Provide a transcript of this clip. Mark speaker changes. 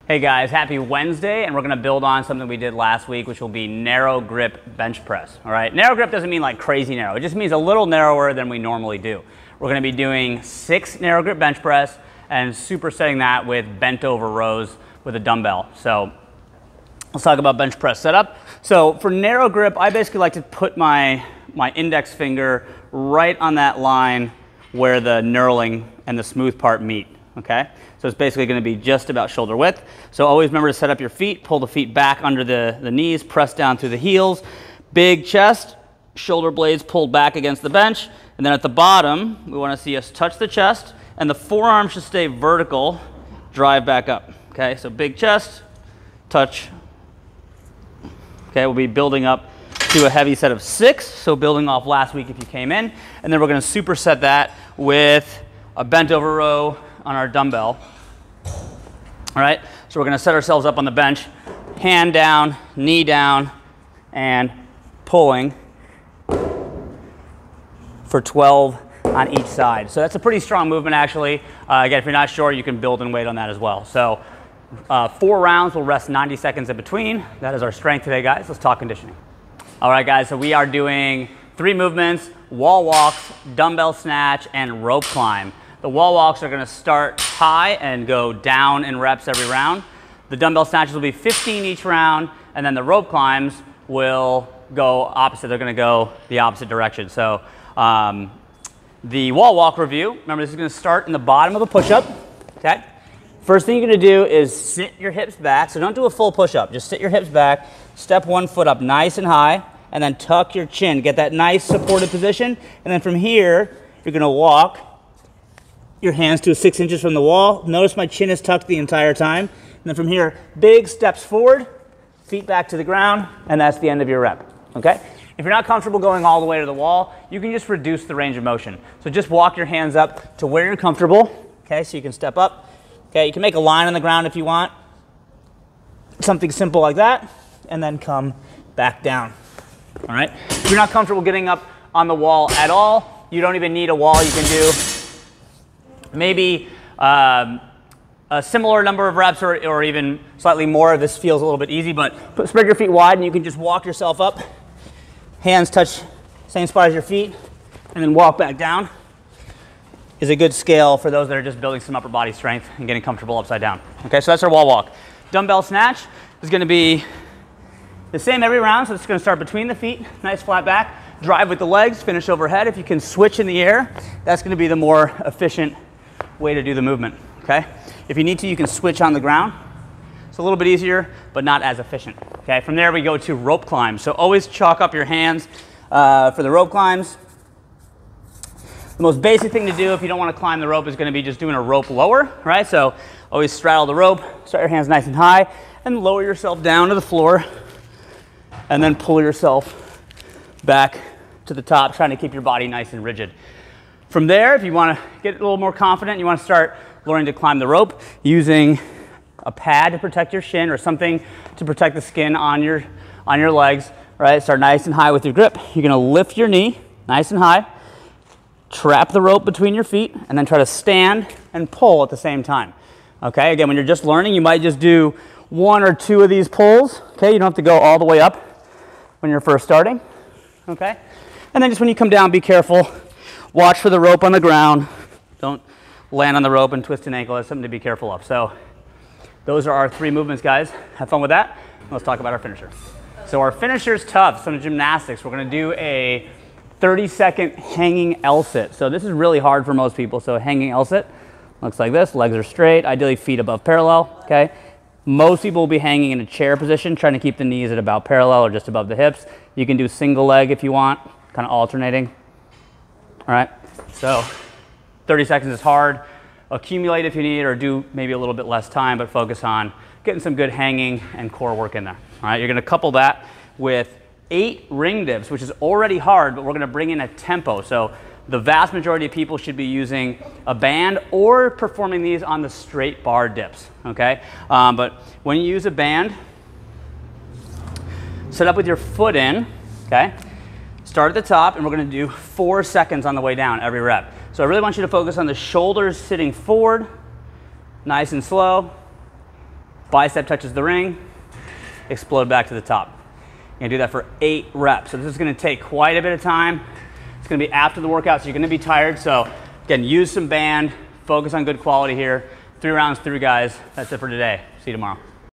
Speaker 1: Hey guys, happy Wednesday, and we're gonna build on something we did last week, which will be narrow grip bench press, all right? Narrow grip doesn't mean like crazy narrow. It just means a little narrower than we normally do. We're gonna be doing 6 narrow grip bench press and supersetting that with bent over rows with a dumbbell. So let's talk about bench press setup. So for narrow grip, I basically like to put my index finger right on that line where the knurling and the smooth part meet, okay? So it's basically going to be just about shoulder width. So always remember to set up your feet, pull the feet back under the knees, press down through the heels, big chest, shoulder blades pulled back against the bench. And then at the bottom, we want to see us touch the chest, and the forearm should stay vertical, drive back up. Okay, so big chest, touch. Okay, we'll be building up to a heavy set of 6. So building off last week if you came in. And then we're going to superset that with a bent over row on our dumbbell. All right, so we're going to set ourselves up on the bench, hand down, knee down, and pulling for 12 on each side. So that's a pretty strong movement actually. Again, if you're not sure, you can build and weight on that as well. So 4 rounds, we'll rest 90 seconds in between. That is our strength today, guys. Let's talk conditioning. All right, guys, so we are doing 3 movements: wall walks, dumbbell snatch, and rope climb. The wall walks are going to start high and go down in reps every round. The dumbbell snatches will be 15 each round, and then the rope climbs will go opposite. They're going to go the opposite direction. So the wall walk review, remember this is going to start in the bottom of a push-up, okay? First thing you're going to do is sit your hips back. So don't do a full push-up. Just sit your hips back, step one foot up nice and high, and then tuck your chin. Get that nice supported position. And then from here, you're going to walk your hands to 6 inches from the wall. Notice my chin is tucked the entire time. And then from here, big steps forward, feet back to the ground, and that's the end of your rep, okay? If you're not comfortable going all the way to the wall, you can just reduce the range of motion. So just walk your hands up to where you're comfortable, okay? So you can step up, okay? You can make a line on the ground if you want. Something simple like that, and then come back down, all right? If you're not comfortable getting up on the wall at all, you don't even need a wall. You can do maybe a similar number of reps or even slightly more. This feels a little bit easy, but spread your feet wide and you can just walk yourself up. Hands touch same spot as your feet, and then walk back down is a good scale for those that are just building some upper body strength and getting comfortable upside down. Okay, so that's our wall walk. Dumbbell snatch is going to be the same every round, so it's going to start between the feet, nice flat back, drive with the legs, finish overhead. If you can switch in the air, that's going to be the more efficient way to do the movement, okay? If you need to, you can switch on the ground. It's a little bit easier, but not as efficient, okay? From there, we go to rope climbs. So always chalk up your hands for the rope climbs. The most basic thing to do if you don't want to climb the rope is going to be just doing a rope lower, right? So always straddle the rope, start your hands nice and high, and lower yourself down to the floor, and then pull yourself back to the top, trying to keep your body nice and rigid. From there, if you want to get a little more confident, you want to start learning to climb the rope using a pad to protect your shin or something to protect the skin on your legs, right? Start nice and high with your grip. You're going to lift your knee nice and high, trap the rope between your feet, and then try to stand and pull at the same time. Okay, again, when you're just learning, you might just do 1 or 2 of these pulls. Okay, you don't have to go all the way up when you're first starting. Okay, and then just when you come down, be careful. Watch for the rope on the ground. Don't land on the rope and twist an ankle. That's something to be careful of. So those are our 3 movements, guys. Have fun with that. Let's talk about our finisher. So our finisher is tough. Some gymnastics. We're going to do a 30-second hanging L-sit. So this is really hard for most people. So hanging L-sit looks like this. Legs are straight. Ideally feet above parallel. Okay. Most people will be hanging in a chair position, trying to keep the knees at about parallel or just above the hips. You can do single leg if you want, kind of alternating. All right, so 30 seconds is hard. Accumulate if you need, or do maybe a little bit less time, but focus on getting some good hanging and core work in there. All right, you're going to couple that with 8 ring dips, which is already hard, but we're going to bring in a tempo. So the vast majority of people should be using a band or performing these on the straight bar dips, okay? But when you use a band, set up with your foot in, okay? Start at the top, and we're going to do 4 seconds on the way down every rep. So I really want you to focus on the shoulders sitting forward, nice and slow. Bicep touches the ring, explode back to the top. You're gonna do that for 8 reps. So this is gonna take quite a bit of time. It's gonna be after the workout, so you're gonna be tired. So again, use some band, focus on good quality here. 3 rounds through, guys. That's it for today. See you tomorrow.